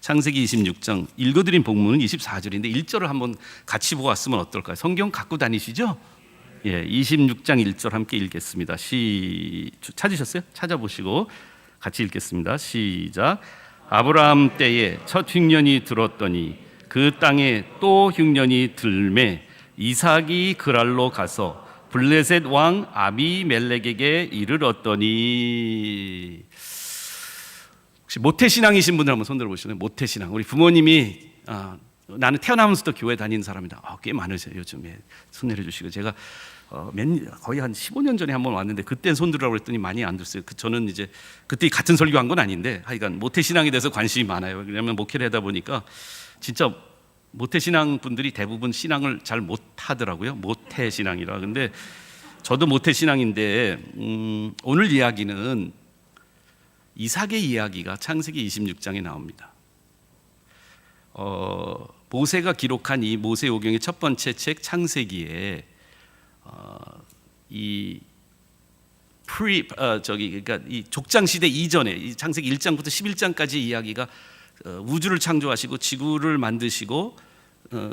창세기 26장 읽어드린 본문은 24절인데 1절을 한번 같이 보고 왔으면 어떨까요? 성경 갖고 다니시죠? 예, 26장 1절 함께 읽겠습니다. 찾으셨어요? 찾아보시고 같이 읽겠습니다. 시작. 아브라함 때에 첫 흉년이 들었더니 그 땅에 또 흉년이 들매 이삭이 그랄로 가서 블레셋 왕 아비멜렉에게 이르렀더니. 혹시 모태신앙이신 분들 한번 손 들어보시면 모태신앙. 우리 부모님이 나는 태어나면서부터 교회 다니는 사람이다. 꽤 많으세요 요즘에. 손 내려주시고 제가 거의 한 15년 전에 한번 왔는데 그때 손 들으라고 했더니 많이 안 들었어요. 저는 이제 그때 같은 설교한 건 아닌데 하여간 모태신앙에 대해서 관심이 많아요. 왜냐하면 목회를 하다 보니까 진짜 모태신앙 분들이 대부분 신앙을 잘 못하더라고요. 모태신앙이라. 근데 저도 모태신앙인데 오늘 이야기는 이삭의 이야기가 창세기 26장에 나옵니다. 모세가 기록한 이 모세오경의 첫 번째 책 창세기에 그러니까 이 족장 시대 이전에 이 창세기 1장부터 11장까지 이야기가 우주를 창조하시고 지구를 만드시고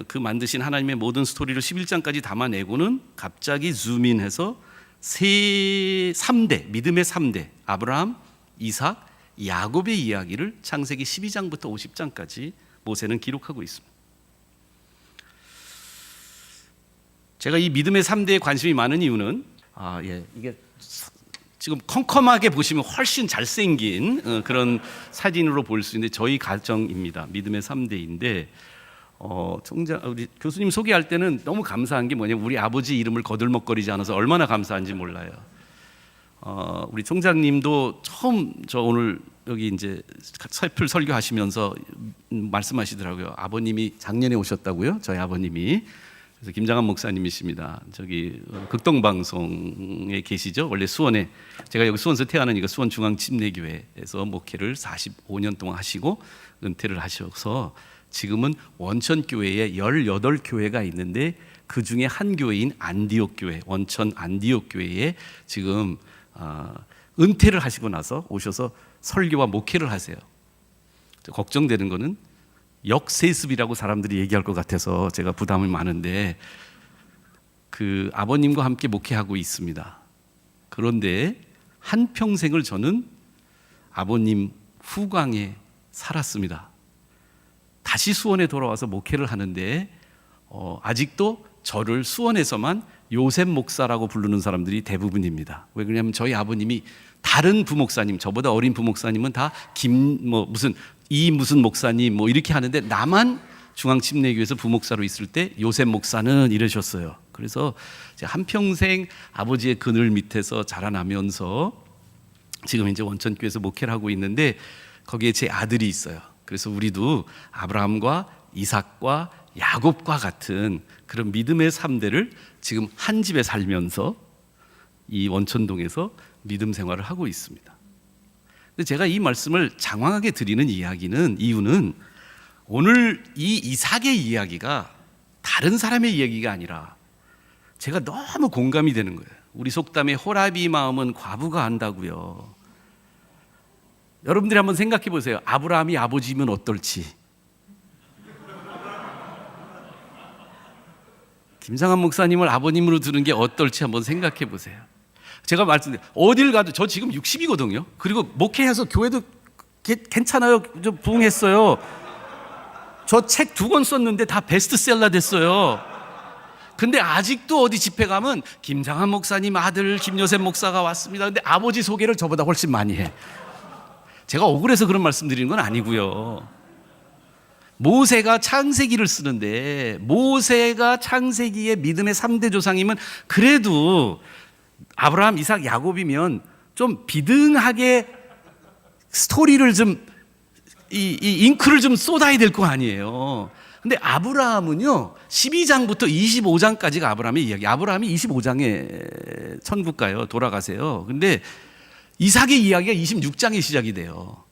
그 만드신 하나님의 모든 스토리를 11장까지 담아내고는 갑자기 줌인해서 3대 믿음의 3대 아브라함, 이삭, 야곱의 이야기를 창세기 12장부터 50장까지 모세는 기록하고 있습니다. 제가 이 믿음의 3대에 관심이 많은 이유는 이게 지금 컴컴하게 보시면 훨씬 잘생긴 그런 사진으로 볼 수 있는데 저희 가정입니다. 믿음의 3대인데 우리 교수님 소개할 때는 너무 감사한 게 뭐냐면 우리 아버지 이름을 거들먹거리지 않아서 얼마나 감사한지 몰라요. 우리 총장님도 처음 저 오늘 여기 이제 설필 설교하시면서 말씀하시더라고요. 아버님이 작년에 오셨다고요? 저희 아버님이. 그래서 김장한 목사님이십니다. 저기 극동방송에 계시죠. 원래 수원에 제가 여기 수원에서 태어나니까 수원 중앙침례교회에서 목회를 45년 동안 하시고 은퇴를 하셔서 지금은 원천교회에 18교회가 있는데 그 중에 한 교회인 안디옥 교회, 원천 안디옥 교회에 지금 은퇴를 하시고 나서 오셔서 설교와 목회를 하세요. 걱정되는 거는 역세습이라고 사람들이 얘기할 것 같아서 제가 부담이 많은데 그 아버님과 함께 목회하고 있습니다. 그런데 한평생을 저는 아버님 후광에 살았습니다. 다시 수원에 돌아와서 목회를 하는데 아직도 저를 수원에서만 요셉 목사라고 부르는 사람들이 대부분입니다. 왜 그러냐면 저희 아버님이 다른 부목사님, 저보다 어린 부목사님은 다 무슨 목사님 이렇게 하는데 나만 중앙침례교회에서 부목사로 있을 때 요셉 목사는 이러셨어요. 그래서 한평생 아버지의 그늘 밑에서 자라나면서 지금 이제 원천교회에서 목회를 하고 있는데 거기에 제 아들이 있어요. 그래서 우리도 아브라함과 이삭과 야곱과 같은 그런 믿음의 3대를 지금 한 집에 살면서 이 원천동에서 믿음 생활을 하고 있습니다. 근데 제가 이 말씀을 장황하게 드리는 이유는 오늘 이 이삭의 이야기가 다른 사람의 이야기가 아니라 제가 너무 공감이 되는 거예요. 우리 속담에 호라비 마음은 과부가 안다고요. 여러분들이 한번 생각해 보세요. 아브라함이 아버지면 어떨지. 김상한 목사님을 아버님으로 두는 게 어떨지 한번 생각해 보세요. 제가 말씀드려요. 어딜 가도 저 지금 60이거든요. 그리고 목회해서 교회도 괜찮아요. 좀 부흥했어요. 저 책 2권 썼는데 다 베스트셀러 됐어요. 근데 아직도 어디 집회 가면 김상한 목사님 아들 김요셉 목사가 왔습니다. 근데 아버지 소개를 저보다 훨씬 많이 해. 제가 억울해서 그런 말씀 드리는 건 아니고요. 모세가 창세기를 쓰는데 모세가 창세기의 믿음의 3대 조상이면 그래도 아브라함, 이삭, 야곱이면 좀 비등하게 스토리를 좀 이 잉크를 좀 쏟아야 될 거 아니에요. 근데 아브라함은요 12장부터 25장까지가 아브라함의 이야기. 아브라함이 25장에 천국 가요. 돌아가세요. 근데 이삭의 이야기가 26장에 시작이 돼요.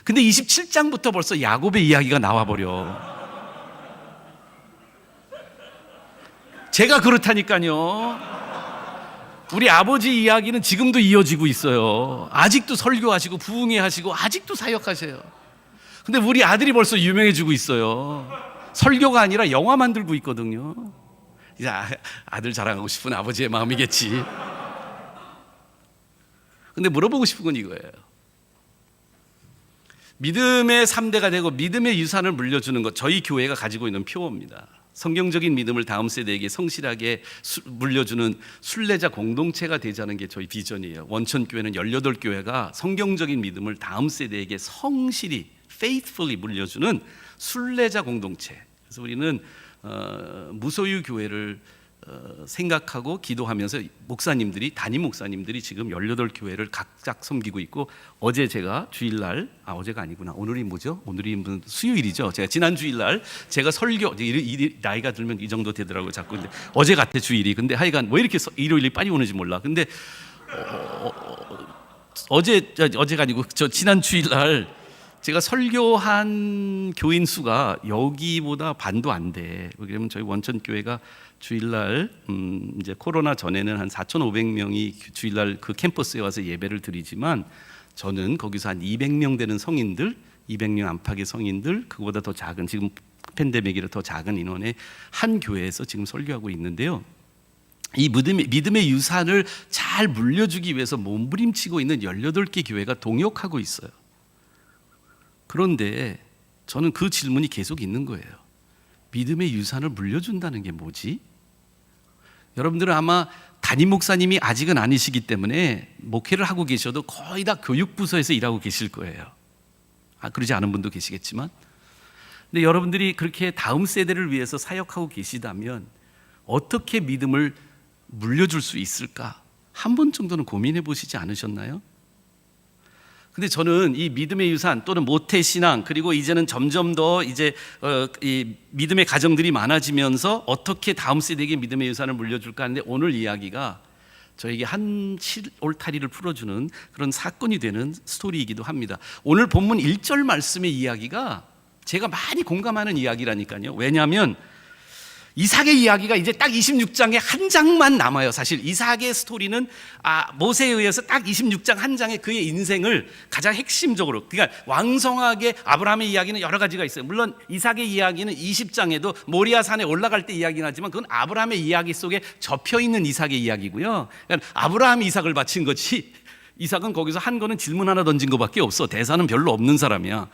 근데 27장부터 벌써 야곱의 이야기가 나와버려. 제가 그렇다니까요. 우리 아버지 이야기는 지금도 이어지고 있어요. 아직도 설교하시고 부흥회 하시고 아직도 사역하세요. 근데 우리 아들이 벌써 유명해지고 있어요. 설교가 아니라 영화 만들고 있거든요. 이제 아들 자랑하고 싶은 아버지의 마음이겠지. 근데 물어보고 싶은 건 이거예요. 믿음의 3대가 되고 믿음의 유산을 물려주는 것, 저희 교회가 가지고 있는 표어입니다. 성경적인 믿음을 다음 세대에게 성실하게 물려주는 순례자 공동체가 되자는 게 저희 비전이에요. 원천교회는 18교회가 성경적인 믿음을 다음 세대에게 성실히 faithfully 물려주는 순례자 공동체. 그래서 우리는 무소유 교회를 생각하고 기도하면서 목사님들이, 담임 목사님들이 지금 18교회를 각각 섬기고 있고, 어제 제가 주일날, 어제가 아니구나, 오늘이 뭐죠? 오늘이 수요일이죠. 제가 지난 주일날 제가 설교, 나이가 들면 이 정도 되더라고요 자꾸. 근데 어제 같아 주일이. 근데 하여간 왜 이렇게 일요일이 빨리 오는지 몰라. 근데 어제가 아니고 지난 주일날 제가 설교한 교인 수가 여기보다 반도 안 돼. 왜냐면 저희 원천교회가 주일날 이제 코로나 전에는 한 4,500명이 주일날 그 캠퍼스에 와서 예배를 드리지만, 저는 거기서 한 200명 되는 성인들, 200명 안팎의 성인들, 그거보다 더 작은, 지금 팬데믹이라 더 작은 인원의 한 교회에서 지금 설교하고 있는데요. 이 믿음의 유산을 잘 물려주기 위해서 몸부림치고 있는 18개 교회가 동역하고 있어요. 그런데 저는 그 질문이 계속 있는 거예요. 믿음의 유산을 물려준다는 게 뭐지? 여러분들은 아마 담임 목사님이 아직은 아니시기 때문에 목회를 하고 계셔도 거의 다 교육부서에서 일하고 계실 거예요. 그러지 않은 분도 계시겠지만. 근데 여러분들이 그렇게 다음 세대를 위해서 사역하고 계시다면 어떻게 믿음을 물려줄 수 있을까? 한 번 정도는 고민해 보시지 않으셨나요? 근데 저는 이 믿음의 유산 또는 모태신앙, 그리고 이제는 점점 더 이제 이 믿음의 가정들이 많아지면서 어떻게 다음 세대에게 믿음의 유산을 물려줄까 하는데, 오늘 이야기가 저에게 한 올타리를 풀어주는 그런 사건이 되는 스토리이기도 합니다. 오늘 본문 1절 말씀의 이야기가 제가 많이 공감하는 이야기라니까요. 왜냐하면 이삭의 이야기가 이제 딱 26장에 한 장만 남아요. 사실 이삭의 스토리는 모세에 의해서 딱 26장 한 장에 그의 인생을 가장 핵심적으로, 그러니까 왕성하게, 아브라함의 이야기는 여러 가지가 있어요. 물론 이삭의 이야기는 20장에도 모리아 산에 올라갈 때 이야기는 하지만 그건 아브라함의 이야기 속에 접혀있는 이삭의 이야기고요. 그러니까 아브라함이 이삭을 바친 거지, 이삭은 거기서 한 거는 질문 하나 던진 거밖에 없어. 대사는 별로 없는 사람이야.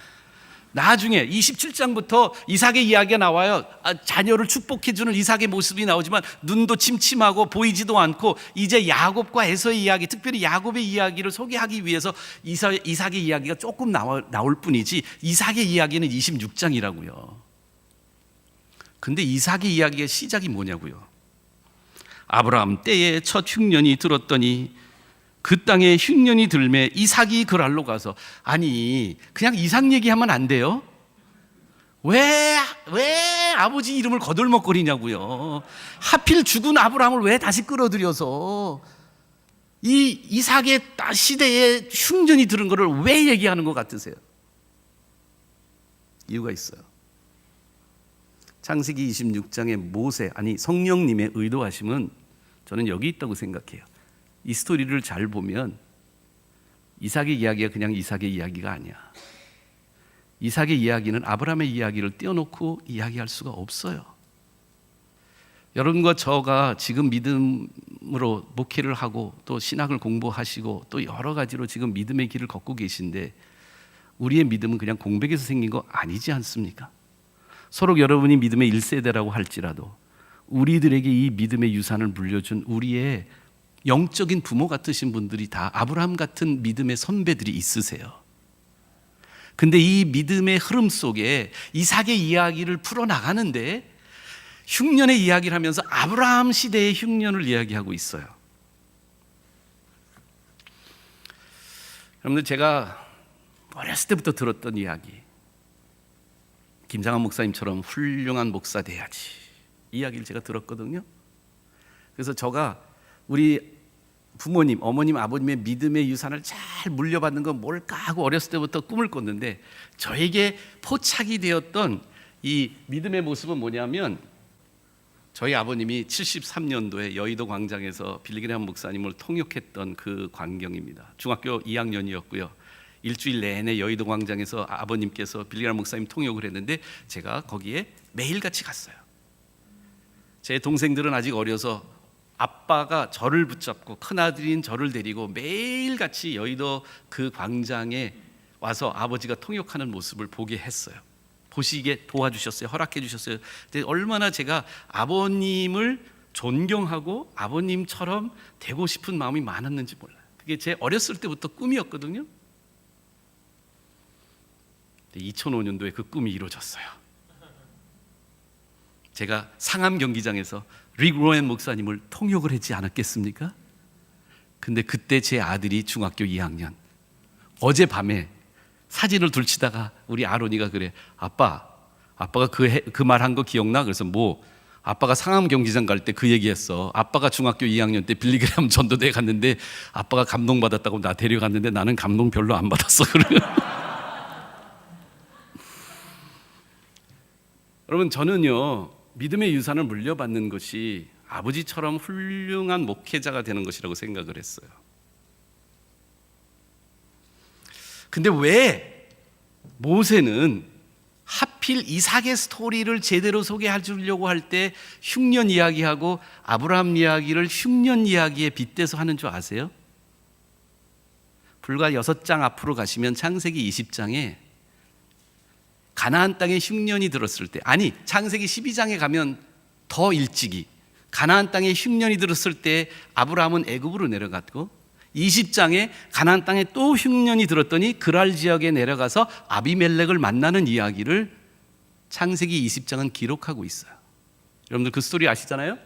나중에 27장부터 이삭의 이야기가 나와요. 자녀를 축복해주는 이삭의 모습이 나오지만 눈도 침침하고 보이지도 않고, 이제 야곱과 에서의 이야기, 특별히 야곱의 이야기를 소개하기 위해서 이삭의 이야기가 조금 나올 뿐이지, 이삭의 이야기는 26장이라고요. 근데 이삭의 이야기의 시작이 뭐냐고요. 아브라함 때에 첫 흉년이 들었더니 그 땅에 흉년이 들매 이삭이 그랄로 가서. 아니, 그냥 이삭 얘기하면 안 돼요? 왜 아버지 이름을 거들먹거리냐고요. 하필 죽은 아브라함을 왜 다시 끌어들여서 이 이삭의 시대에 흉년이 들은 것을 왜 얘기하는 것 같으세요? 이유가 있어요. 창세기 26장의 모세, 성령님의 의도하심은 저는 여기 있다고 생각해요. 이 스토리를 잘 보면 이삭의 이야기가 그냥 이삭의 이야기가 아니야. 이삭의 이야기는 아브라함의 이야기를 떼어놓고 이야기할 수가 없어요. 여러분과 저가 지금 믿음으로 목회를 하고 또 신학을 공부하시고 또 여러 가지로 지금 믿음의 길을 걷고 계신데, 우리의 믿음은 그냥 공백에서 생긴 거 아니지 않습니까? 서로 여러분이 믿음의 1세대라고 할지라도 우리들에게 이 믿음의 유산을 물려준 우리의 영적인 부모 같으신 분들이 다 아브라함 같은 믿음의 선배들이 있으세요. 근데 이 믿음의 흐름 속에 이삭의 이야기를 풀어나가는데 흉년의 이야기를 하면서 아브라함 시대의 흉년을 이야기하고 있어요. 여러분들, 제가 어렸을 때부터 들었던 이야기, 김장한 목사님처럼 훌륭한 목사 돼야지, 이 이야기를 제가 들었거든요. 그래서 저가 우리 부모님, 어머님, 아버님의 믿음의 유산을 잘 물려받는 건 뭘까 하고 어렸을 때부터 꿈을 꿨는데, 저에게 포착이 되었던 이 믿음의 모습은 뭐냐면, 저희 아버님이 73년도에 여의도 광장에서 빌리그레함 목사님을 통역했던 그 광경입니다. 중학교 2학년이었고요. 일주일 내내 여의도 광장에서 아버님께서 빌리그람 목사님 통역을 했는데 제가 거기에 매일같이 갔어요. 제 동생들은 아직 어려서 아빠가 저를 붙잡고 큰아들인 저를 데리고 매일같이 여의도 그 광장에 와서 아버지가 통역하는 모습을 보게 했어요. 보시게 도와주셨어요. 허락해 주셨어요. 근데 얼마나 제가 아버님을 존경하고 아버님처럼 되고 싶은 마음이 많았는지 몰라요. 그게 제 어렸을 때부터 꿈이었거든요. 2005년도에 그 꿈이 이루어졌어요. 제가 상암 경기장에서 릭 로엔 목사님을 통역을 했지 않았겠습니까? 근데 그때 제 아들이 중학교 2학년, 어젯밤에 사진을 둘치다가 우리 아론이가 그래, 아빠가 그 말한 거 기억나? 그래서 뭐, 아빠가 상암 경기장 갈 때 그 얘기했어. 아빠가 중학교 2학년 때 빌리그람 전도대에 갔는데 아빠가 감동받았다고 나 데려갔는데 나는 감동 별로 안 받았어. 여러분, 저는요, 믿음의 유산을 물려받는 것이 아버지처럼 훌륭한 목회자가 되는 것이라고 생각을 했어요. 근데 왜 모세는 하필 이삭의 스토리를 제대로 소개해 주려고 할 때 흉년 이야기하고 아브라함 이야기를 흉년 이야기에 빗대서 하는 줄 아세요? 불과 6장 앞으로 가시면 창세기 20장에 가나안 땅에 흉년이 들었을 때, 아니 창세기 12장에 가면 더 일찍이 가나안 땅에 흉년이 들었을 때 아브라함은 애굽으로 내려갔고 20장에 가나안 땅에 또 흉년이 들었더니 그랄 지역에 내려가서 아비멜렉을 만나는 이야기를 창세기 20장은 기록하고 있어요. 여러분들 그 스토리 아시잖아요?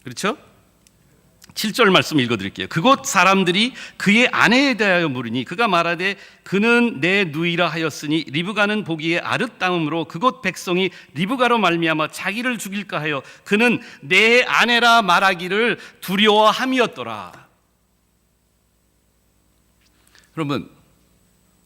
그렇죠? 7절 말씀 읽어드릴게요. 그곳 사람들이 그의 아내에 대하여 물으니 그가 말하되 그는 내 누이라 하였으니 리브가는 보기에 아릇다움으로 그곳 백성이 리브가로 말미암아 자기를 죽일까 하여 그는 내 아내라 말하기를 두려워함이었더라. 여러분,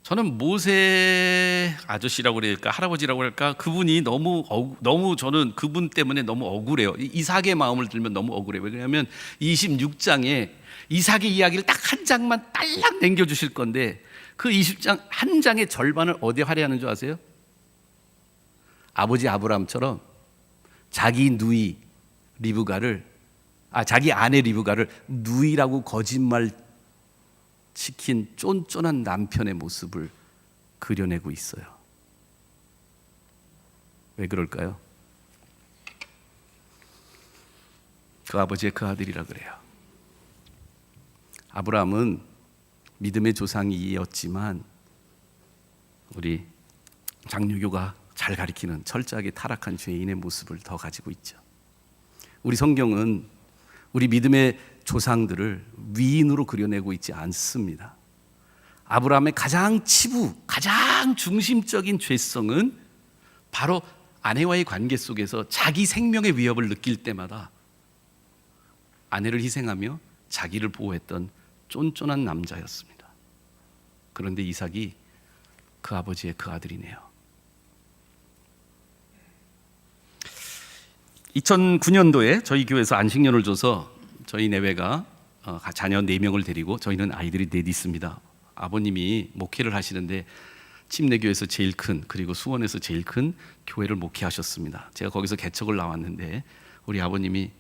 저는 모세 아저씨라고 그럴까 할아버지라고 할까 그분이 너무 저는 그분 때문에 너무 억울해요. 이삭의 마음을 들면 너무 억울해요. 왜냐하면 26장에 이삭의 이야기를 딱 한 장만 딸랑 남겨주실 건데 그 20장 한 장의 절반을 어디에 할애하는 줄 아세요? 아버지 아브라함처럼 자기 누이 자기 아내 리브가를 누이라고 거짓말 시킨 쫀쫀한 남편의 모습을 그려내고 있어요. 왜 그럴까요? 그 아버지의 그 아들이라 그래요. 아브라함은 믿음의 조상이었지만 우리 장유교가 잘 가리키는 철저하게 타락한 죄인의 모습을 더 가지고 있죠. 우리 성경은 우리 믿음의 조상들을 위인으로 그려내고 있지 않습니다. 아브라함의 가장 중심적인 죄성은 바로 아내와의 관계 속에서 자기 생명의 위협을 느낄 때마다 아내를 희생하며 자기를 보호했던 쫀쫀한 남자였습니다. 그런데 이삭이 그 아버지의 그 아들이네요. 2009년도에 저희 교회에서 안식년을 줘서 저희 내외가 자녀 4명을 데리고, 저희는 아이들이 4 있습니다. 아버님이 목회를 하시는데 침례교회에서 제일 큰, 그리고 수원에서 제일 큰 교회를 목회하셨습니다. 제가 거기서 개척을 나왔는데 우리 아버님이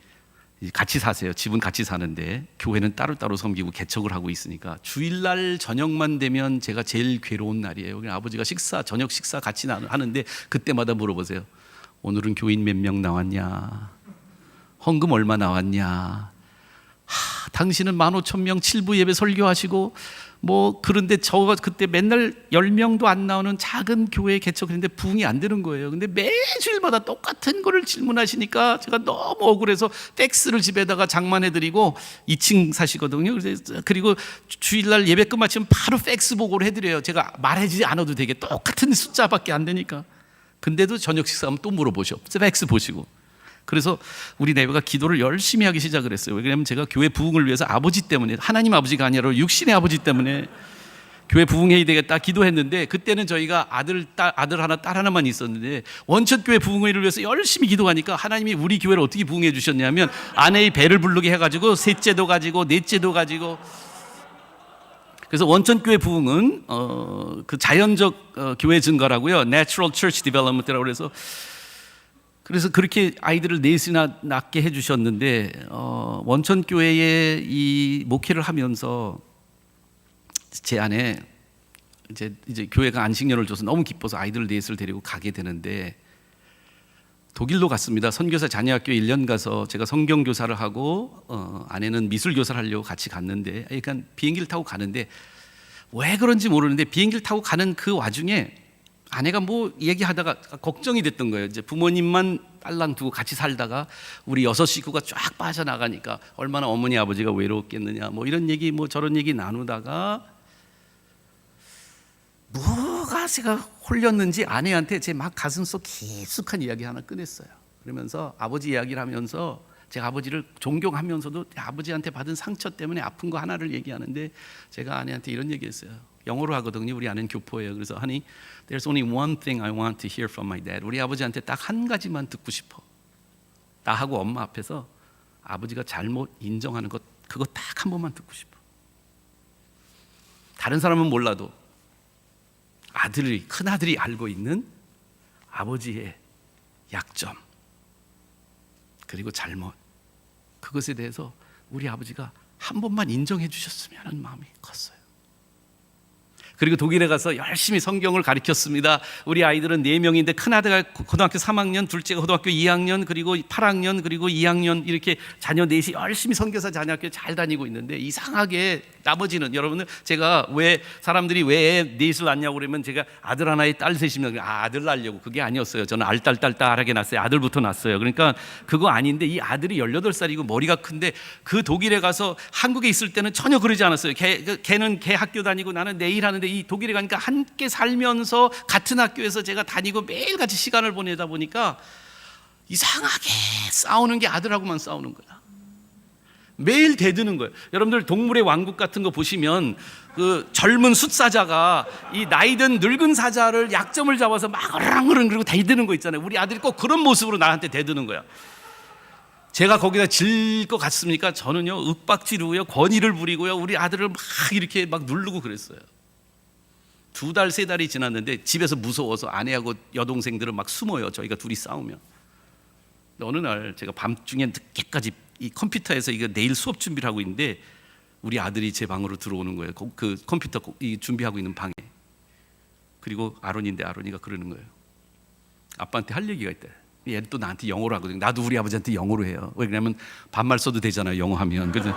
같이 사세요. 집은 같이 사는데 교회는 따로따로 섬기고 개척을 하고 있으니까 주일날 저녁만 되면 제가 제일 괴로운 날이에요. 아버지가 저녁 식사 같이 하는데 그때마다 물어보세요. 오늘은 교인 몇 명 나왔냐? 헌금 얼마 나왔냐? 당신은 15,000명 7부 예배 설교하시고 그런데 저가 그때 맨날 10명도 안 나오는 작은 교회 개척했는데 부흥이 안 되는 거예요. 근데 매주일마다 똑같은 거를 질문하시니까 제가 너무 억울해서 팩스를 집에다가 장만해드리고 2층 사시거든요. 그리고 주일날 예배 끝마치면 바로 팩스 보고를 해드려요. 제가 말하지 않아도 되게 똑같은 숫자밖에 안 되니까. 근데도 저녁 식사하면 또 물어보셔. 팩스 보시고. 그래서 우리 내외가 기도를 열심히 하기 시작을 했어요. 왜냐하면 제가 교회 부흥을 위해서 아버지 때문에, 하나님 아버지가 아니라 육신의 아버지 때문에 교회 부흥해야 되겠다 기도했는데, 그때는 저희가 아들 하나 딸 하나만 있었는데 원천교회 부흥회를 위해서 열심히 기도하니까 하나님이 우리 교회를 어떻게 부흥해 주셨냐면 아내의 배를 부르게 해가지고 셋째도 가지고 넷째도 가지고 그래서 원천교회 부흥은 그 자연적 교회 증가라고요. Natural Church Development라고 그래서 그렇게 아이들을 넷이나 낳게 해주셨는데 원천교회에 이 목회를 하면서 제 안에 이제 교회가 안식년을 줘서 너무 기뻐서 아이들 넷을 데리고 가게 되는데 독일로 갔습니다. 선교사 자녀학교에 1년 가서 제가 성경교사를 하고 아내는 미술교사를 하려고 같이 갔는데, 그러니까 비행기를 타고 가는데 왜 그런지 모르는데 비행기를 타고 가는 그 와중에 아내가 뭐 얘기하다가 걱정이 됐던 거예요. 이제 부모님만 딸랑 두고 같이 살다가 우리 6 식구가 쫙 빠져나가니까 얼마나 어머니 아버지가 외로웠겠느냐, 뭐 이런 얘기 뭐 저런 얘기 나누다가 뭐가 제가 홀렸는지 아내한테 제 막 가슴속 깊숙한 이야기 하나 꺼냈어요. 그러면서 아버지 이야기를 하면서 제가 아버지를 존경하면서도 아버지한테 받은 상처 때문에 아픈 거 하나를 얘기하는데 제가 아내한테 이런 얘기했어요. 영어로 하거든요. 우리 아내는 교포예요. 그래서 honey, there's only one thing I want to hear from my dad. 우리 아버지한테 딱 한 가지만 듣고 싶어. 나하고 엄마 앞에서 아버지가 잘못 인정하는 것, 그거 딱 한 번만 듣고 싶어. 다른 사람은 몰라도 큰 아들이 알고 있는 아버지의 약점 그리고 잘못, 그것에 대해서 우리 아버지가 한 번만 인정해 주셨으면 하는 마음이 컸어요. 그리고 독일에 가서 열심히 성경을 가르쳤습니다. 우리 아이들은 4명인데 큰아들가 고등학교 3학년, 둘째가 고등학교 2학년, 그리고 8학년, 그리고 2학년, 이렇게 자녀 넷이 열심히 선교사 자녀학교 잘 다니고 있는데 이상하게 나머지는, 여러분들 제가 왜 사람들이 왜 넷을 낳냐고 그러면 제가 아들 하나에 딸 셋이면 아들 낳으려고, 그게 아니었어요. 저는 알딸딸딸하게 낳았어요. 아들부터 낳았어요. 그러니까 그거 아닌데 이 아들이 18살이고 머리가 큰데 그 독일에 가서 한국에 있을 때는 전혀 그러지 않았어요. 걔는 걔 학교 다니고 나는 내 일하는데 이 독일에 가니까 함께 살면서 같은 학교에서 제가 다니고 매일 같이 시간을 보내다 보니까 이상하게 싸우는 게 아들하고만 싸우는 거야. 매일 대드는 거예요. 여러분들 동물의 왕국 같은 거 보시면 그 젊은 숫사자가 이 나이든 늙은 사자를 약점을 잡아서 막 어랑어랑 그리고 대드는 거 있잖아요. 우리 아들이 꼭 그런 모습으로 나한테 대드는 거야. 제가 거기다 질 것 같습니까? 저는요 윽박지르고요 권위를 부리고요 우리 아들을 막 이렇게 막 누르고 그랬어요. 2달 3달이 지났는데 집에서 무서워서 아내하고 여동생들은 막 숨어요. 저희가 둘이 싸우면. 어느 날 제가 밤중에 늦게까지 이 컴퓨터에서 이거 내일 수업 준비를 하고 있는데 우리 아들이 제 방으로 들어오는 거예요. 그 컴퓨터 준비하고 있는 방에. 그리고 아론이가 그러는 거예요. 아빠한테 할 얘기가 있대. 얘는 또 나한테 영어로 하거든요. 나도 우리 아버지한테 영어로 해요. 왜 그러냐면 반말 써도 되잖아요, 영어 하면. 그래서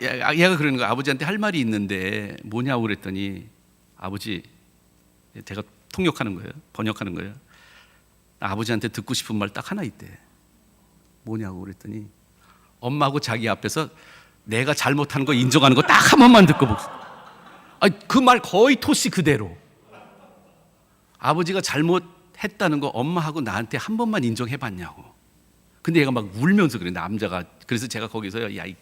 얘가 그러는 거야. 아버지한테 할 말이 있는데 뭐냐고 그랬더니 아버지, 제가 통역하는 거예요. 번역하는 거예요. 아버지한테 듣고 싶은 말 딱 하나 있대. 뭐냐고 그랬더니 엄마하고 자기 앞에서 내가 잘못하는 거 인정하는 거 딱 한 번만 듣고 그 말 거의 토시 그대로. 아버지가 잘못했다는 거 엄마하고 나한테 한 번만 인정해봤냐고. 근데 얘가 막 울면서 그래, 남자가. 그래서 제가 거기서 야, 이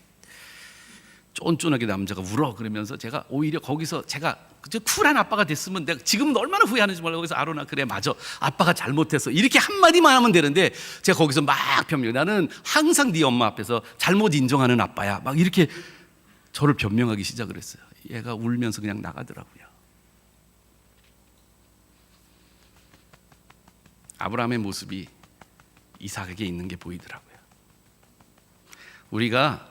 쫀쫀하게 남자가 울어 그러면서 제가 오히려 거기서 제가 쿨한 아빠가 됐으면 내가 지금은 얼마나 후회하는지 몰라. 거기서 아론아, 그래 맞아, 아빠가 잘못했어, 이렇게 한마디만 하면 되는데 제가 거기서 막 변명, 나는 항상 네 엄마 앞에서 잘못 인정하는 아빠야, 막 이렇게 저를 변명하기 시작을 했어요. 얘가 울면서 그냥 나가더라고요. 아브라함의 모습이 이삭에게 있는 게 보이더라고요. 우리가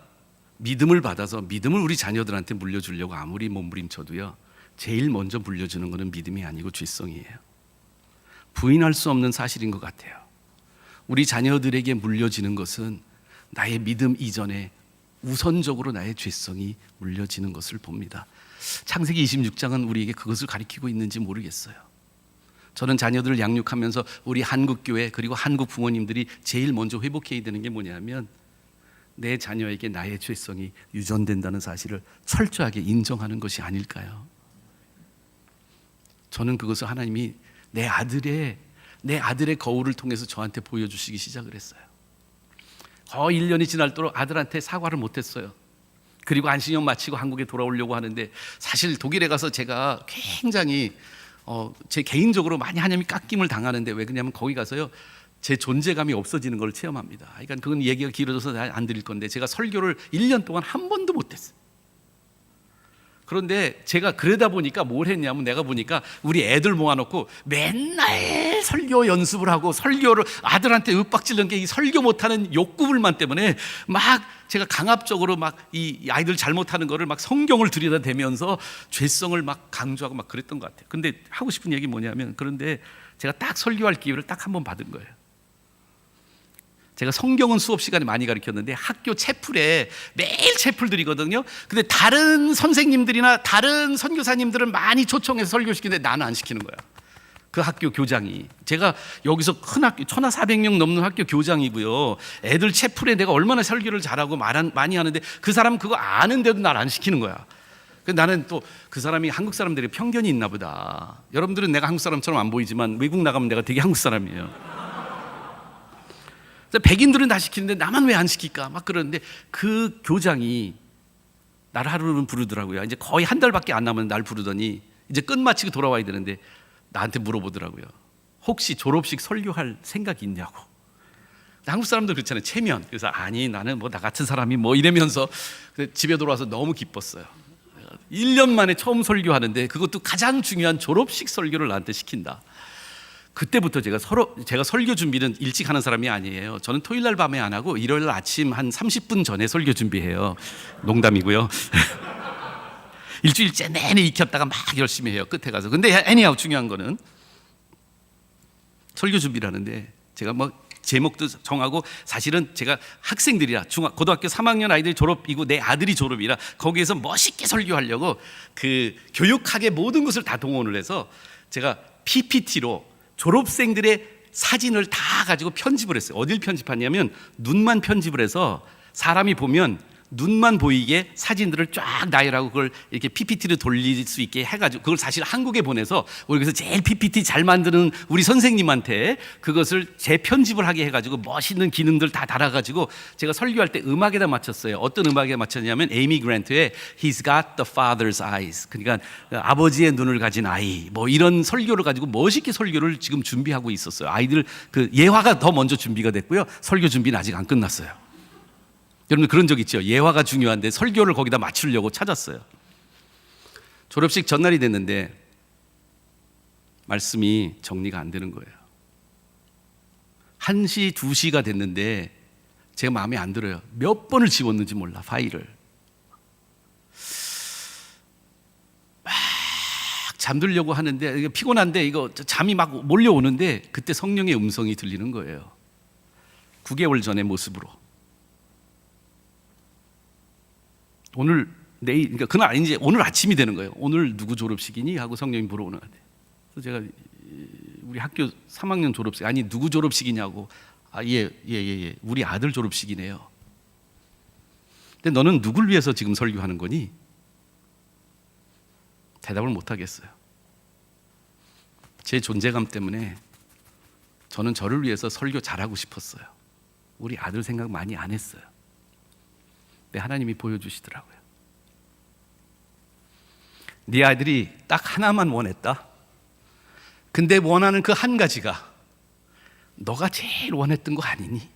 믿음을 받아서 믿음을 우리 자녀들한테 물려주려고 아무리 몸부림쳐도요, 제일 먼저 물려주는 것은 믿음이 아니고 죄성이에요. 부인할 수 없는 사실인 것 같아요. 우리 자녀들에게 물려지는 것은 나의 믿음 이전에 우선적으로 나의 죄성이 물려지는 것을 봅니다. 창세기 26장은 우리에게 그것을 가리키고 있는지 모르겠어요. 저는 자녀들을 양육하면서 우리 한국교회 그리고 한국 부모님들이 제일 먼저 회복해야 되는 게 뭐냐면 내 자녀에게 나의 죄성이 유전된다는 사실을 철저하게 인정하는 것이 아닐까요? 저는 그것을 하나님이 내 아들의 거울을 통해서 저한테 보여주시기 시작을 했어요. 거의 1년이 지날도록 아들한테 사과를 못했어요. 그리고 안식년 마치고 한국에 돌아오려고 하는데 사실 독일에 가서 제가 굉장히 제 개인적으로 많이 하나님이 깎임을 당하는데, 왜 그러냐면 거기 가서요 제 존재감이 없어지는 걸 체험합니다. 그러니까 그건 얘기가 길어져서 안 드릴 건데 제가 설교를 1년 동안 한 번도 못했어요. 그런데 제가 그러다 보니까 뭘 했냐면 내가 보니까 우리 애들 모아놓고 맨날 설교 연습을 하고 설교를 아들한테 윽박질른 게 이 설교 못하는 욕구불만 때문에 막 제가 강압적으로 막 이 아이들 잘못하는 거를 막 성경을 들여다대면서 죄성을 막 강조하고 막 그랬던 것 같아요. 근데 하고 싶은 얘기 뭐냐면 그런데 제가 딱 설교할 기회를 딱 한 번 받은 거예요. 제가 성경은 수업 시간에 많이 가르쳤는데 학교 채플에 매일 채플 드리거든요. 근데 다른 선생님들이나 다른 선교사님들은 많이 초청해서 설교시키는데 나는 안 시키는 거야. 그 학교 교장이. 제가 여기서 큰 학교 1,400명 넘는 학교 교장이고요. 애들 채플에 내가 얼마나 설교를 잘하고 많이 하는데 그 사람 그거 아는데도 날 안 시키는 거야. 나는 또 그 사람이 한국 사람들의 편견이 있나 보다. 여러분들은 내가 한국 사람처럼 안 보이지만 외국 나가면 내가 되게 한국 사람이에요. 백인들은 다 시키는데 나만 왜 안 시킬까? 막 그러는데 그 교장이 나를 하루는 부르더라고요. 이제 거의 한 달밖에 안 남았는데 날 부르더니 이제 끝마치고 돌아와야 되는데 나한테 물어보더라고요. 혹시 졸업식 설교할 생각이 있냐고. 한국 사람들 그렇잖아요. 체면. 그래서 아니 나는 뭐 나 같은 사람이 뭐 이러면서 집에 돌아와서 너무 기뻤어요. 1년 만에 처음 설교하는데 그것도 가장 중요한 졸업식 설교를 나한테 시킨다. 그때부터 제가 설교 준비는 일찍 하는 사람이 아니에요. 저는 토요일 날 밤에 안 하고 일요일 날 아침 한 30분 전에 설교 준비해요. 농담이고요. 일주일째 내내 익혔다가 막 열심히 해요. 끝에 가서. 근데 anyhow 중요한 거는 설교 준비를 하는데 제가 뭐 제목도 정하고 사실은 제가 학생들이라 고등학교 3학년 아이들 졸업이고 내 아들이 졸업이라 거기에서 멋있게 설교하려고 그 교육학의 모든 것을 다 동원을 해서 제가 PPT로 졸업생들의 사진을 다 가지고 편집을 했어요. 어딜 편집하냐면 눈만 편집을 해서 사람이 보면 눈만 보이게 사진들을 쫙 나열하고 그걸 이렇게 PPT로 돌릴 수 있게 해가지고 그걸 사실 한국에 보내서 우리 그래서 제일 PPT 잘 만드는 우리 선생님한테 그것을 재편집을 하게 해가지고 멋있는 기능들 다 달아가지고 제가 설교할 때 음악에다 맞췄어요. 어떤 음악에 맞췄냐면 에이미 그랜트의 He's got the father's eyes. 그러니까 아버지의 눈을 가진 아이 뭐 이런 설교를 가지고 멋있게 설교를 지금 준비하고 있었어요. 아이들 그 예화가 더 먼저 준비가 됐고요. 설교 준비는 아직 안 끝났어요. 여러분 그런 적 있죠? 예화가 중요한데 설교를 거기다 맞추려고 찾았어요. 졸업식 전날이 됐는데 말씀이 정리가 안 되는 거예요. 1시, 2시가 됐는데 제가 마음에 안 들어요. 몇 번을 지웠는지 몰라 파일을. 막 잠들려고 하는데 피곤한데 이거 잠이 막 몰려오는데 그때 성령의 음성이 들리는 거예요. 9개월 전의 모습으로. 오늘 내일 그러니까 그날 아닌지 오늘 아침이 되는 거예요. 오늘 누구 졸업식이니 하고 성령이 물어보는 것 같아요. 그래서 제가 우리 학교 3학년 졸업식 아니 누구 졸업식이냐고 예 우리 아들 졸업식이네요. 근데 너는 누굴 위해서 지금 설교하는 거니? 대답을 못 하겠어요. 제 존재감 때문에 저는 저를 위해서 설교 잘하고 싶었어요. 우리 아들 생각 많이 안 했어요. 근데 하나님이 보여주시더라고요. 네 아들이 딱 하나만 원했다. 근데 원하는 그 한 가지가 너가 제일 원했던 거 아니니?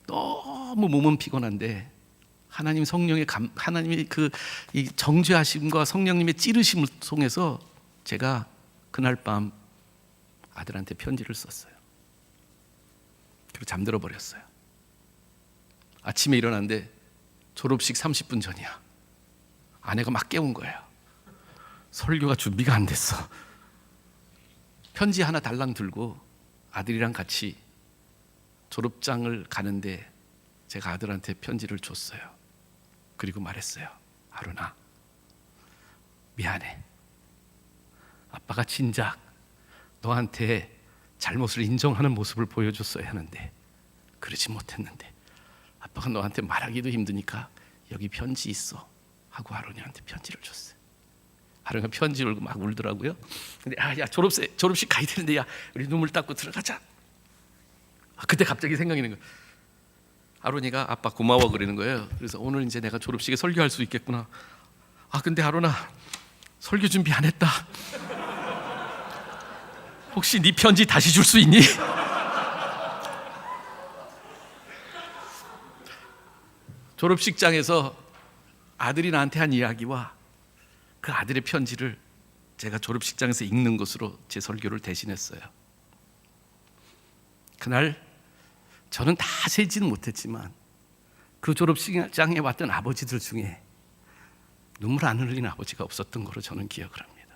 너무 몸은 피곤한데 하나님 성령의 하나님의 그 이 정죄하심과 성령님의 찌르심을 통해서 제가 그날 밤 아들한테 편지를 썼어요. 그리고 잠들어 버렸어요. 아침에 일어났는데 졸업식 30분 전이야. 아내가 막 깨운 거예요. 설교가 준비가 안 됐어. 편지 하나 달랑 들고 아들이랑 같이 졸업장을 가는데 제가 아들한테 편지를 줬어요. 그리고 말했어요. 아론아, 미안해. 아빠가 진작 너한테 잘못을 인정하는 모습을 보여줬어야 하는데 그러지 못했는데 아빠가 너한테 말하기도 힘드니까 여기 편지 있어 하고 아론이한테 편지를 줬어요. 아론이가 편지 읽고 막 울더라고요. 근데 야 졸업식 가야 되는데 야 우리 눈물 닦고 들어가자. 그때 갑자기 생각이 나는 거예요. 아론이가 아빠 고마워 그러는 거예요. 그래서 오늘 이제 내가 졸업식에 설교할 수 있겠구나. 근데 아론아 설교 준비 안 했다. 혹시 네 편지 다시 줄 수 있니? 졸업식장에서 아들이 나한테 한 이야기와 그 아들의 편지를 제가 졸업식장에서 읽는 것으로 제 설교를 대신했어요. 그날 저는 다 세지는 못했지만 그 졸업식장에 왔던 아버지들 중에 눈물 안 흘린 아버지가 없었던 거로 저는 기억을 합니다.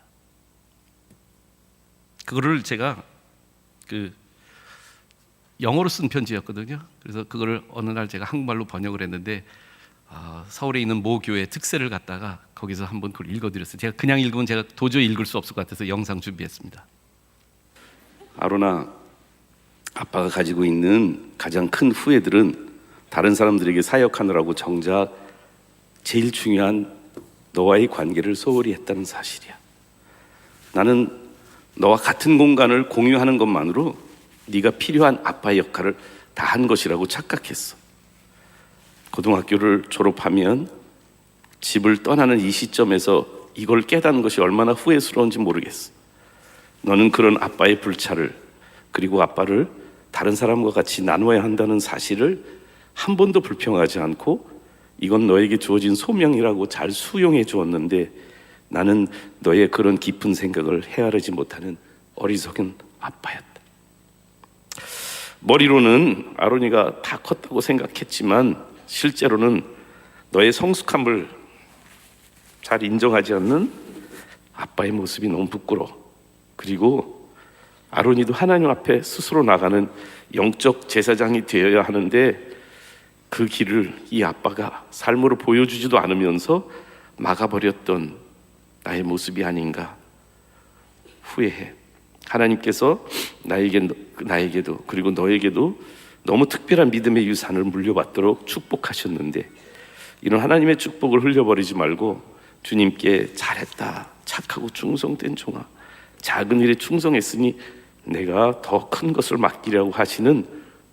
그거를 제가 영어로 쓴 편지였거든요. 그래서 그거를 어느 날 제가 한국말로 번역을 했는데 서울에 있는 모 교회 특세를 갔다가 거기서 한번 그걸 읽어드렸어요. 제가 그냥 읽으면 제가 도저히 읽을 수 없을 것 같아서 영상 준비했습니다. 아론아, 아빠가 가지고 있는 가장 큰 후회들은 다른 사람들에게 사역하느라고 정작 제일 중요한 너와의 관계를 소홀히 했다는 사실이야. 나는 너와 같은 공간을 공유하는 것만으로 네가 필요한 아빠의 역할을 다 한 것이라고 착각했어. 고등학교를 졸업하면 집을 떠나는 이 시점에서 이걸 깨닫는 것이 얼마나 후회스러운지 모르겠어. 너는 그런 아빠의 불찰을, 그리고 아빠를 다른 사람과 같이 나눠야 한다는 사실을 한 번도 불평하지 않고 이건 너에게 주어진 소명이라고 잘 수용해 주었는데 나는 너의 그런 깊은 생각을 헤아리지 못하는 어리석은 아빠였다. 머리로는 아론이가 다 컸다고 생각했지만 실제로는 너의 성숙함을 잘 인정하지 않는 아빠의 모습이 너무 부끄러워. 그리고 아론이도 하나님 앞에 스스로 나가는 영적 제사장이 되어야 하는데 그 길을 이 아빠가 삶으로 보여주지도 않으면서 막아버렸던 나의 모습이 아닌가 후회해. 하나님께서 나에게도 그리고 너에게도 너무 특별한 믿음의 유산을 물려받도록 축복하셨는데 이런 하나님의 축복을 흘려버리지 말고 주님께 잘했다, 착하고 충성된 종아, 작은 일에 충성했으니 내가 더 큰 것을 맡기려고 하시는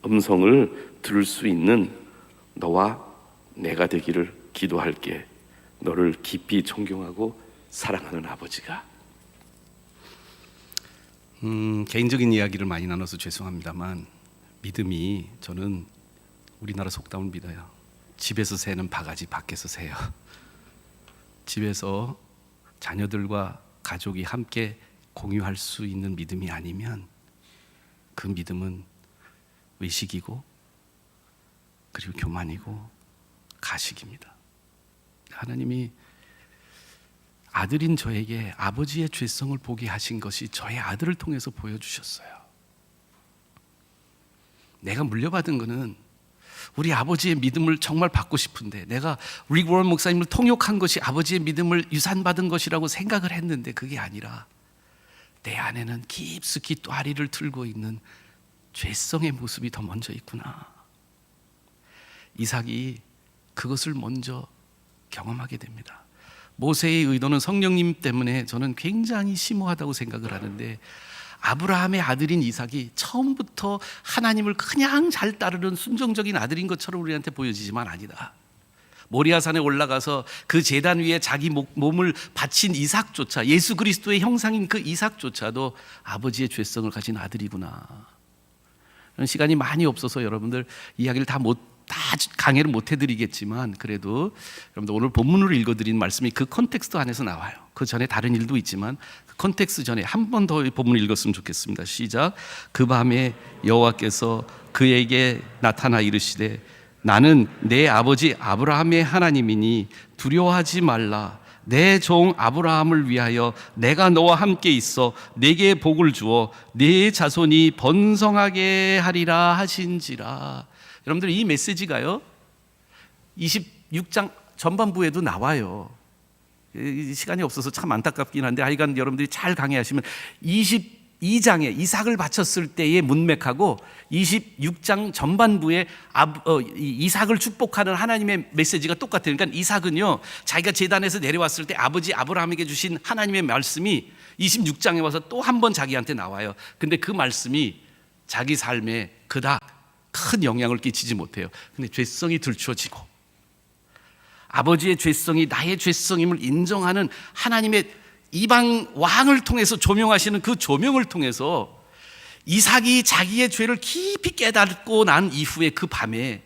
음성을 들을 수 있는 너와 내가 되기를 기도할게. 너를 깊이 존경하고 사랑하는 아버지가. 개인적인 이야기를 많이 나눠서 죄송합니다만 믿음이 저는 우리나라 속담을 믿어요. 집에서 새는 바가지 밖에서 새요. 집에서 자녀들과 가족이 함께 공유할 수 있는 믿음이 아니면 그 믿음은 의식이고 그리고 교만이고 가식입니다. 하나님이 아들인 저에게 아버지의 죄성을 보게 하신 것이 저의 아들을 통해서 보여주셨어요. 내가 물려받은 것은 우리 아버지의 믿음을 정말 받고 싶은데 내가 릭 워런 목사님을 통역한 것이 아버지의 믿음을 유산받은 것이라고 생각을 했는데 그게 아니라 내 안에는 깊숙이 또아리를 틀고 있는 죄성의 모습이 더 먼저 있구나. 이삭이 그것을 먼저 경험하게 됩니다. 모세의 의도는 성령님 때문에 저는 굉장히 심오하다고 생각을 하는데 아브라함의 아들인 이삭이 처음부터 하나님을 그냥 잘 따르는 순종적인 아들인 것처럼 우리한테 보여지지만 아니다. 모리아산에 올라가서 그 제단 위에 자기 몸을 바친 이삭조차, 예수 그리스도의 형상인 그 이삭조차도 아버지의 죄성을 가진 아들이구나. 시간이 많이 없어서 여러분들 이야기를 다 강해를 못 해드리겠지만 그래도 여러분들 오늘 본문으로 읽어드린 말씀이 그 컨텍스트 안에서 나와요. 그 전에 다른 일도 있지만 그 컨텍스트 전에 한 번 더 본문을 읽었으면 좋겠습니다. 시작. 그 밤에 여호와께서 그에게 나타나 이르시되 나는 내 아버지 아브라함의 하나님이니 두려워하지 말라. 내 종 아브라함을 위하여 내가 너와 함께 있어 내게 복을 주어 네 자손이 번성하게 하리라 하신지라. 여러분들 이 메시지가요 26장 전반부에도 나와요. 시간이 없어서 참 안타깝긴 한데 하여간 여러분들이 잘 강의하시면 22장에 이삭을 바쳤을 때의 문맥하고 26장 전반부에 이삭을 축복하는 하나님의 메시지가 똑같아요. 그러니까 이삭은요 자기가 제단에서 내려왔을 때 아버지 아브라함에게 주신 하나님의 말씀이 26장에 와서 또 한 번 자기한테 나와요. 근데 그 말씀이 자기 삶에 그닥 큰 영향을 끼치지 못해요. 근데 죄성이 들추어지고 아버지의 죄성이 나의 죄성임을 인정하는 하나님의 이방 왕을 통해서 조명하시는 그 조명을 통해서 이삭이 자기의 죄를 깊이 깨닫고 난 이후에 그 밤에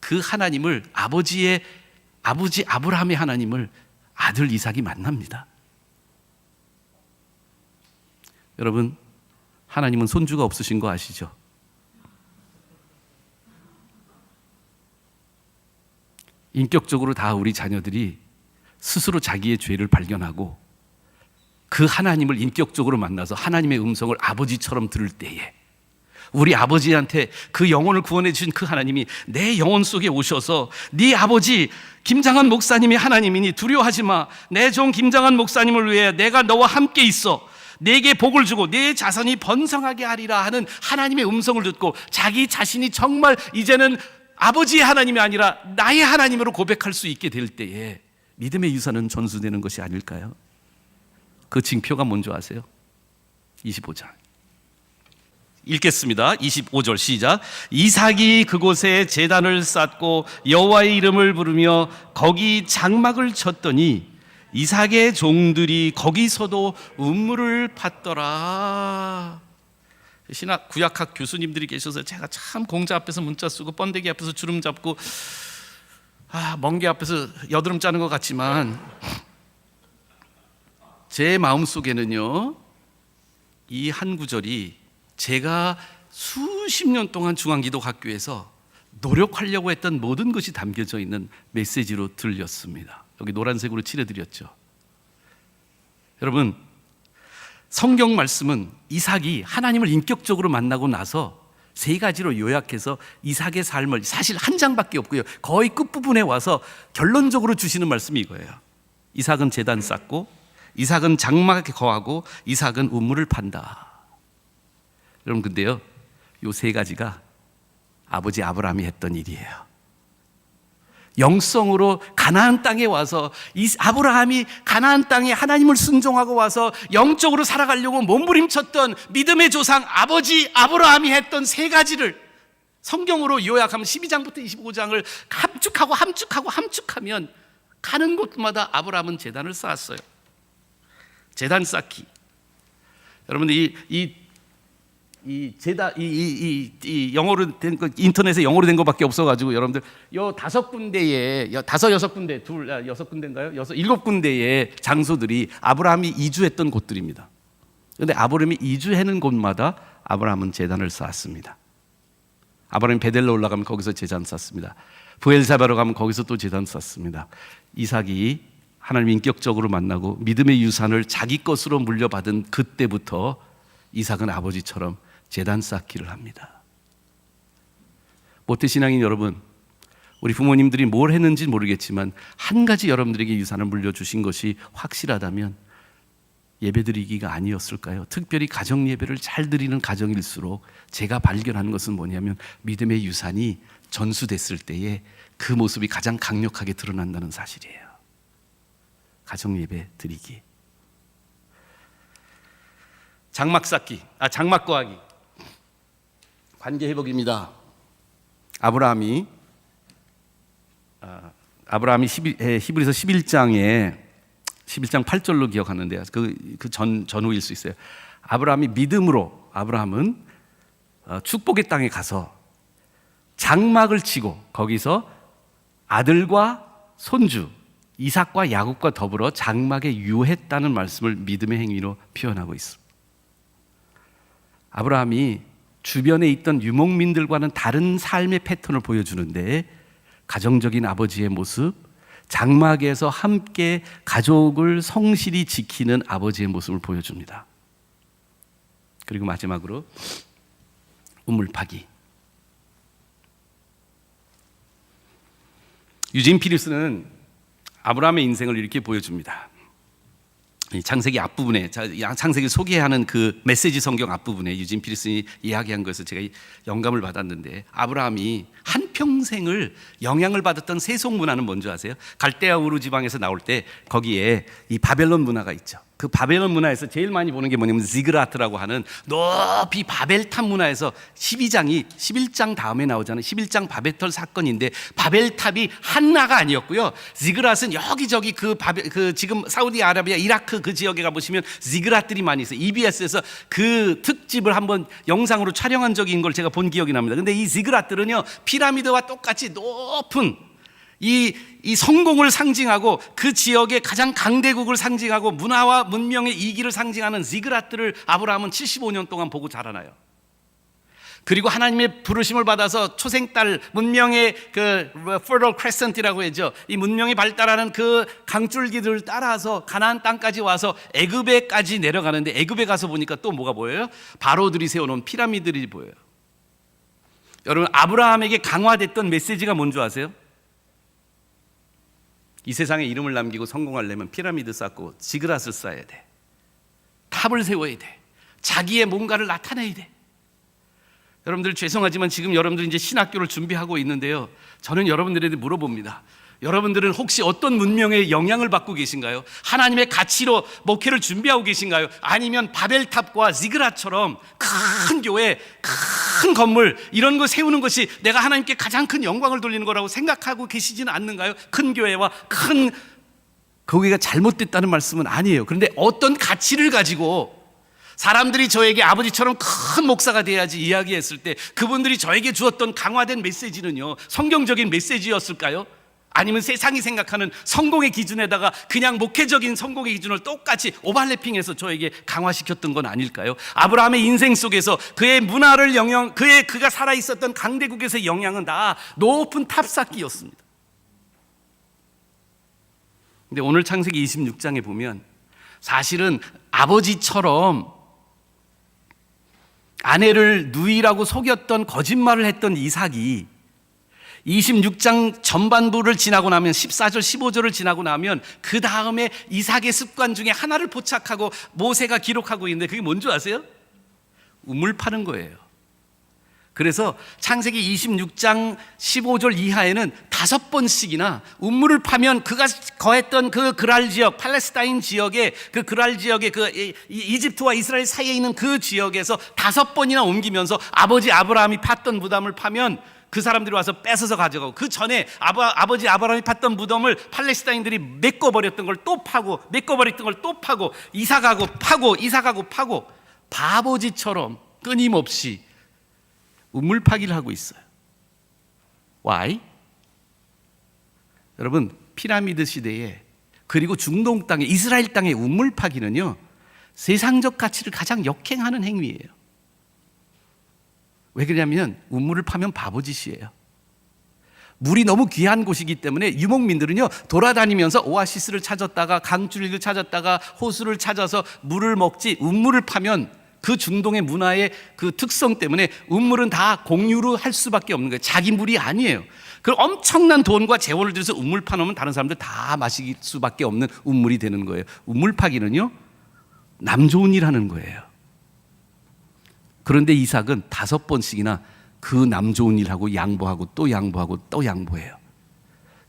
그 하나님을 아버지 아브라함의 하나님을 아들 이삭이 만납니다. 여러분, 하나님은 손주가 없으신 거 아시죠? 인격적으로 다 우리 자녀들이 스스로 자기의 죄를 발견하고 그 하나님을 인격적으로 만나서 하나님의 음성을 아버지처럼 들을 때에 우리 아버지한테 그 영혼을 구원해 주신 그 하나님이 내 영혼 속에 오셔서 네 아버지 김장한 목사님이 하나님이니 두려워하지 마. 내 종 김장한 목사님을 위해 내가 너와 함께 있어. 내게 복을 주고 내 자손이 번성하게 하리라 하는 하나님의 음성을 듣고 자기 자신이 정말 이제는 아버지의 하나님이 아니라 나의 하나님으로 고백할 수 있게 될 때에 믿음의 유산은 전수되는 것이 아닐까요? 그 징표가 뭔지 아세요? 25장 읽겠습니다. 25절 시작. 이삭이 그곳에 제단을 쌓고 여호와의 이름을 부르며 거기 장막을 쳤더니 이삭의 종들이 거기서도 음물을 받더라. 신학 구약학 교수님들이 계셔서 제가 참 공자 앞에서 문자 쓰고 번데기 앞에서 주름 잡고 멍게 앞에서 여드름 짜는 것 같지만 제 마음속에는요, 이 한 구절이 제가 수십 년 동안 중앙기도학교에서 노력하려고 했던 모든 것이 담겨져 있는 메시지로 들렸습니다. 여기 노란색으로 칠해드렸죠. 여러분, 성경 말씀은 이삭이 하나님을 인격적으로 만나고 나서 세 가지로 요약해서 이삭의 삶을 사실 한 장밖에 없고요, 거의 끝부분에 와서 결론적으로 주시는 말씀이 이거예요. 이삭은 제단 쌓고 이삭은 장막에 거하고 이삭은 우물을 판다. 여러분, 근데요, 요 세 가지가 아버지 아브라함이 했던 일이에요. 영성으로 가나안 땅에 와서 아브라함이 가나안 땅에 하나님을 순종하고 와서 영적으로 살아가려고 몸부림쳤던 믿음의 조상 아버지 아브라함이 했던 세 가지를 성경으로 요약하면 12장부터 25장을 함축하면 가는 곳마다 아브라함은 제단을 쌓았어요. 제단 쌓기. 여러분들 이 영어로 된 거, 인터넷에 영어로 된 거밖에 없어가지고 여러분들 요 5군데에 6군데 일곱 군데의 장소들이 아브라함이 이주했던 곳들입니다. 그런데 아브라함이 이주하는 곳마다 아브라함은 제단을 쌓았습니다. 아브라함이 베델로 올라가면 거기서 제단 쌓습니다. 브엘사바로 가면 거기서 또 제단 쌓습니다. 이삭이 하나님 인격적으로 만나고 믿음의 유산을 자기 것으로 물려받은 그때부터 이삭은 아버지처럼 제단 쌓기를 합니다. 모태신앙인 여러분, 우리 부모님들이 뭘 했는지 모르겠지만 한 가지 여러분들에게 유산을 물려주신 것이 확실하다면 예배드리기가 아니었을까요? 특별히 가정예배를 잘 드리는 가정일수록 제가 발견하는 것은 뭐냐면 믿음의 유산이 전수됐을 때에 그 모습이 가장 강력하게 드러난다는 사실이에요. 가정예배 드리기, 장막 쌓기, 장막 거하기, 관계 회복입니다. 아브라함이 히브리서 11장 8절로 기억하는데요. 그 전후일 수 있어요. 아브라함이 믿음으로 아브라함은 축복의 땅에 가서 장막을 치고 거기서 아들과 손주 이삭과 야곱과 더불어 장막에 유했다는 말씀을 믿음의 행위로 표현하고 있습니다. 아브라함이 주변에 있던 유목민들과는 다른 삶의 패턴을 보여주는데 가정적인 아버지의 모습, 장막에서 함께 가족을 성실히 지키는 아버지의 모습을 보여줍니다. 그리고 마지막으로 우물 파기. 유진 피리스는 아브라함의 인생을 이렇게 보여줍니다. 창세기 앞부분에, 창세기 소개하는 그 메시지 성경 앞부분에 유진 피리슨이 이야기한 것에서 제가 영감을 받았는데, 아브라함이 한평생을 영향을 받았던 세속 문화는 뭔지 아세요? 갈대아 우르 지방에서 나올 때 거기에 이 바벨론 문화가 있죠. 그 바벨론 문화에서 제일 많이 보는 게 뭐냐면 지그라트라고 하는 높이 바벨탑 문화에서 11장 다음에 나오잖아요. 11장 바벨탑 사건인데 바벨탑이 하나가 아니었고요. 지그рат은 여기저기 그 지금 사우디아라비아 이라크 그 지역에 가보시면 지그рат들이 많이 있어요. EBS에서 그 특집을 한번 영상으로 촬영한 적인 걸 제가 본 기억이 납니다. 근데 이 지그рат들은요 피라미드와 똑같이 높은 이 성공을 상징하고 그 지역의 가장 강대국을 상징하고 문화와 문명의 이기를 상징하는 지그рат들을 아브라함은 75년 동안 보고 자라나요. 그리고 하나님의 부르심을 받아서 초생딸 문명의 그 Fertile Crescent이라고 하죠. 이 문명이 발달하는 그 강줄기들을 따라서 가나안 땅까지 와서 애굽에까지 내려가는데 애굽에 가서 보니까 또 뭐가 보여요? 바로들이 세워놓은 피라미드들이 보여요. 여러분 아브라함에게 강화됐던 메시지가 뭔지 아세요? 이 세상에 이름을 남기고 성공하려면 피라미드 쌓고 지그рат을 쌓아야 돼. 탑을 세워야 돼. 자기의 뭔가를 나타내야 돼. 여러분들 죄송하지만 지금 여러분들 이제 신학교를 준비하고 있는데요. 저는 여러분들에게 물어봅니다. 여러분들은 혹시 어떤 문명의 영향을 받고 계신가요? 하나님의 가치로 목회를 준비하고 계신가요? 아니면 바벨탑과 지그рат처럼 큰 교회, 큰 건물 이런 거 세우는 것이 내가 하나님께 가장 큰 영광을 돌리는 거라고 생각하고 계시지는 않는가요? 큰 교회와 큰 거기가 잘못됐다는 말씀은 아니에요. 그런데 어떤 가치를 가지고 사람들이 저에게 아버지처럼 큰 목사가 돼야지 이야기했을 때 그분들이 저에게 주었던 강화된 메시지는요 성경적인 메시지였을까요? 아니면 세상이 생각하는 성공의 기준에다가 그냥 목회적인 성공의 기준을 똑같이 오버래핑해서 저에게 강화시켰던 건 아닐까요? 아브라함의 인생 속에서 그의 문화를 그가 살아있었던 강대국에서의 영향은 다 높은 탑쌓기였습니다. 근데 오늘 창세기 26장에 보면 사실은 아버지처럼 아내를 누이라고 속였던 거짓말을 했던 이삭이 26장 전반부를 지나고 나면 14절 15절을 지나고 나면 그 다음에 이삭의 습관 중에 하나를 포착하고 모세가 기록하고 있는데 그게 뭔지 아세요? 우물 파는 거예요. 그래서 창세기 26장 15절 이하에는 5번씩이나 우물을 파면 그가 거했던 그 그랄 지역, 팔레스타인 지역의 그 그랄 지역의 그 이집트와 이스라엘 사이에 있는 그 지역에서 5번이나 옮기면서 아버지 아브라함이 팠던 무덤을 파면 그 사람들이 와서 뺏어서 가져가고 그 전에 아버지 아브라함이 팠던 무덤을 팔레스타인들이 메꿔버렸던 걸 또 파고 메꿔버렸던 걸 또 파고 이삭하고 파고 바보짓처럼 끊임없이 우물 파기를 하고 있어요. Why? 여러분 피라미드 시대에 그리고 중동 땅에 이스라엘 땅의 우물 파기는요 세상적 가치를 가장 역행하는 행위예요. 왜 그러냐면 우물을 파면 바보짓이에요. 물이 너무 귀한 곳이기 때문에 유목민들은요 돌아다니면서 오아시스를 찾았다가 강줄기를 찾았다가 호수를 찾아서 물을 먹지 우물을 파면 그 중동의 문화의 그 특성 때문에 우물은 다 공유로 할 수밖에 없는 거예요. 자기 물이 아니에요. 그 엄청난 돈과 재원을 들여서 우물 파놓으면 다른 사람들 다 마실 수밖에 없는 우물이 되는 거예요. 우물 파기는요 남 좋은 일 하는 거예요. 그런데 이삭은 5번씩이나 그 남 좋은 일하고 양보하고 또 양보하고 또 양보해요.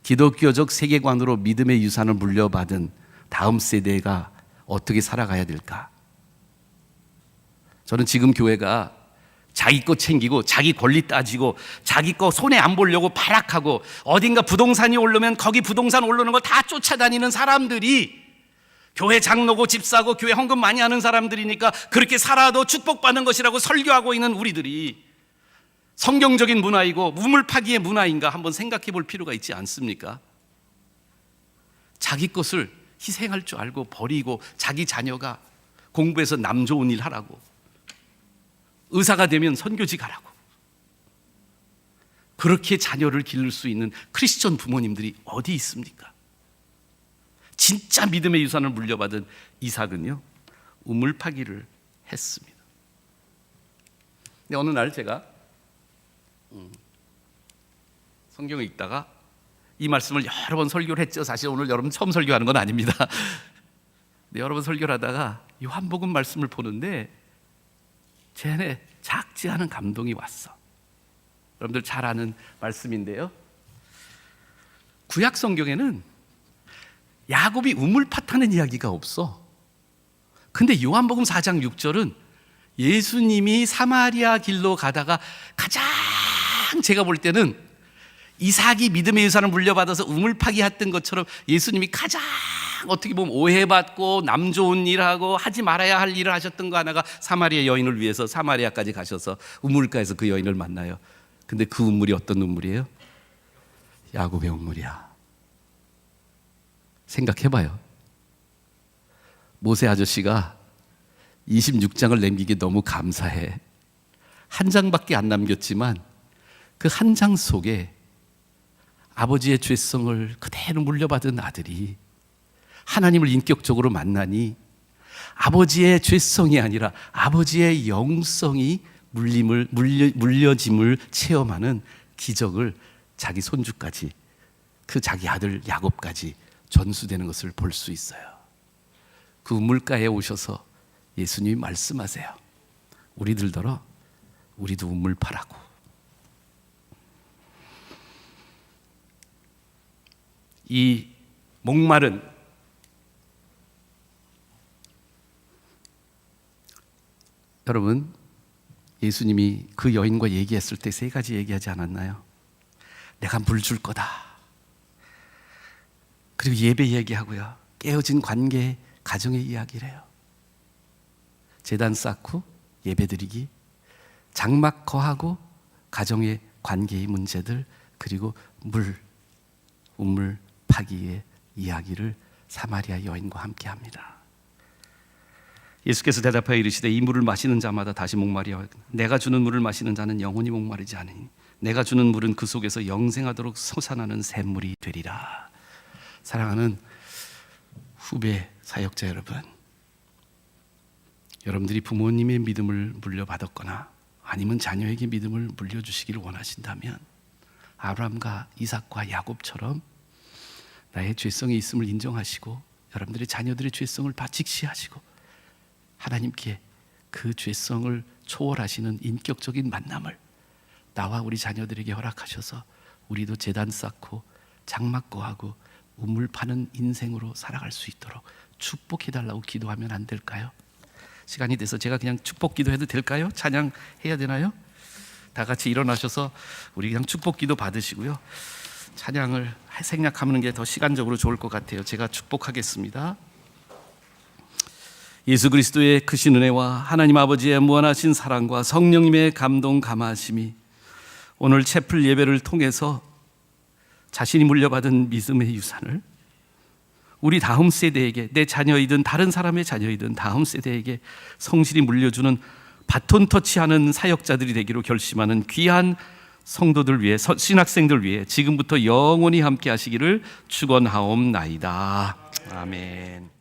기독교적 세계관으로 믿음의 유산을 물려받은 다음 세대가 어떻게 살아가야 될까? 저는 지금 교회가 자기 거 챙기고 자기 권리 따지고 자기 거 손에 안 보려고 발악하고 어딘가 부동산이 오르면 거기 부동산 오르는 거 다 쫓아다니는 사람들이 교회 장로고 집사고 교회 헌금 많이 하는 사람들이니까 그렇게 살아도 축복받는 것이라고 설교하고 있는 우리들이 성경적인 문화이고 우물 파기의 문화인가 한번 생각해 볼 필요가 있지 않습니까? 자기 것을 희생할 줄 알고 버리고 자기 자녀가 공부해서 남 좋은 일 하라고 의사가 되면 선교지 가라고 그렇게 자녀를 기를 수 있는 크리스천 부모님들이 어디 있습니까? 진짜 믿음의 유산을 물려받은 이삭은요 우물 파기를 했습니다. 근데 어느 날 제가 성경을 읽다가 이 말씀을 여러 번 설교를 했죠. 사실 오늘 여러분 처음 설교하는 건 아닙니다. 근데 여러 번 설교를 하다가 요한복음 말씀을 보는데 제 안에 작지 않은 감동이 왔어. 여러분들 잘 아는 말씀인데요. 구약 성경에는 야곱이 우물 팠다는 이야기가 없어. 근데 요한복음 4장 6절은 예수님이 사마리아 길로 가다가 가장 제가 볼 때는 이삭이 믿음의 유산을 물려받아서 우물파기 했던 것처럼 예수님이 가장 어떻게 보면 오해받고 남 좋은 일하고 하지 말아야 할 일을 하셨던 거 하나가 사마리아 여인을 위해서 사마리아까지 가셔서 우물가에서 그 여인을 만나요. 근데 그 우물이 어떤 우물이에요? 야곱의 우물이야. 생각해봐요. 모세 아저씨가 26장을 남기기 너무 감사해. 한 장밖에 안 남겼지만 그 한 장 속에 아버지의 죄성을 그대로 물려받은 아들이 하나님을 인격적으로 만나니 아버지의 죄성이 아니라 아버지의 영성이 물려짐을 체험하는 기적을 자기 손주까지, 그 자기 아들 야곱까지 전수되는 것을 볼 수 있어요. 그 우물가에 오셔서 예수님이 말씀하세요. 우리들더러 우리도 우물 파라고. 이 목마른 여러분, 예수님이 그 여인과 얘기했을 때 세 가지 얘기하지 않았나요? 내가 물 줄 거다. 그리고 예배 얘기하고요. 깨어진 관계, 가정의 이야기를 해요. 제단 쌓고 예배 드리기, 장막 거하고 가정의 관계의 문제들, 그리고 우물 파기의 이야기를 사마리아 여인과 함께 합니다. 예수께서 대답하여 이르시되 이 물을 마시는 자마다 다시 목마리와 내가 주는 물을 마시는 자는 영원히 목마르지 않으니 내가 주는 물은 그 속에서 영생하도록 솟아나는 샘물이 되리라. 사랑하는 후배 사역자 여러분, 여러분들이 부모님의 믿음을 물려받았거나 아니면 자녀에게 믿음을 물려주시기를 원하신다면 아브라함과 이삭과 야곱처럼 나의 죄성이 있음을 인정하시고 여러분들의 자녀들의 죄성을 다 직시하시고 하나님께 그 죄성을 초월하시는 인격적인 만남을 나와 우리 자녀들에게 허락하셔서 우리도 제단 쌓고 장막 거하고 우물 파는 인생으로 살아갈 수 있도록 축복해달라고 기도하면 안 될까요? 시간이 돼서 제가 그냥 축복 기도해도 될까요? 찬양해야 되나요? 다 같이 일어나셔서 우리 그냥 축복 기도 받으시고요. 찬양을 생략하는 게 더 시간적으로 좋을 것 같아요. 제가 축복하겠습니다. 예수 그리스도의 크신 은혜와 하나님 아버지의 무한하신 사랑과 성령님의 감동 감화하심이 오늘 채플 예배를 통해서 자신이 물려받은 믿음의 유산을 우리 다음 세대에게, 내 자녀이든 다른 사람의 자녀이든 다음 세대에게 성실히 물려주는 바톤 터치하는 사역자들이 되기로 결심하는 귀한 성도들 위해, 신학생들 위해 지금부터 영원히 함께 하시기를 축원하옵나이다. 아멘.